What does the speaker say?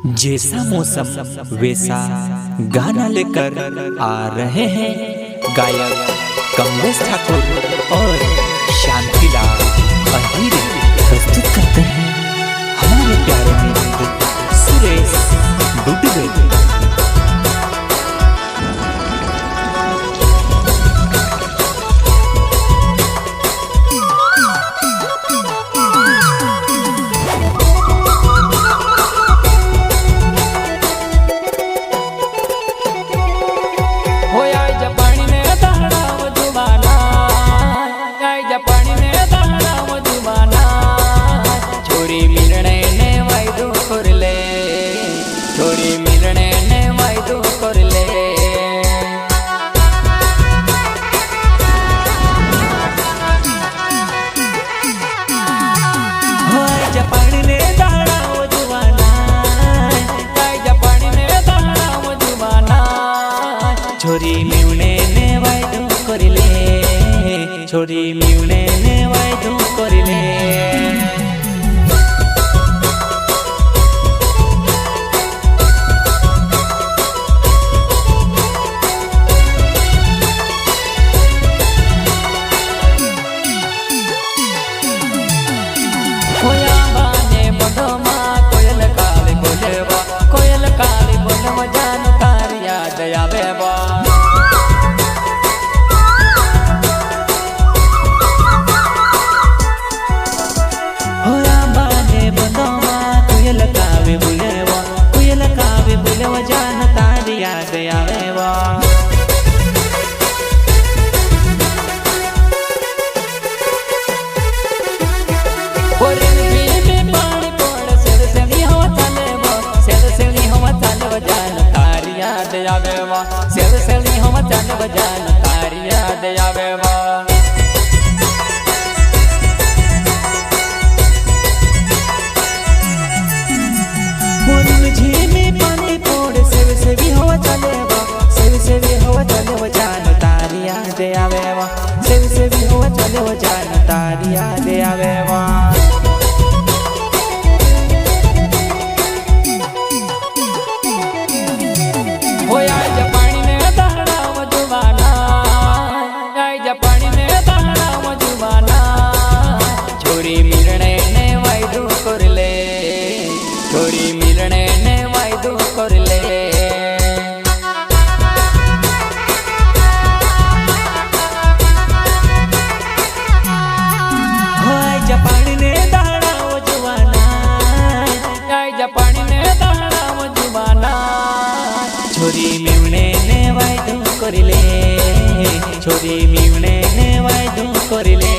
जैसा मौसम वैसा गाना लेकर आ रहे हैं गायक कमलेश ठाकुर और शांतिलाल अहीर प्रस्तुत करते हैं हमारे प्यारे मित्र सुरेश दुबे। छोरी मिवने ने वायदो करिले, छोरी मिवने ने वायदो करिले। होया बाने बडोमा कोयल काले बोलेवा, कोयल काले बोलवा जान तारी याद आवे बा। सेल सेली हम चल बजान तारी याद आवे वा। मुझे में पानी पोड़ सेव सेवी हवा चले वा, सेव सेवी हवा चले वा जान तारी याद आवे वा, सेव सेवी हवा चले वा जान तारी याद आवे वा। छोरी मिलने ने वायदो करले, छोरी मिलने ने वायदो करले। होय जापानी ने दाड़ा वो जुबाना, आय जापानी ने दाड़ा वो जुबाना। छोरी मिलने ने वायदो करले, छोरी मिलने ने वायदो करले।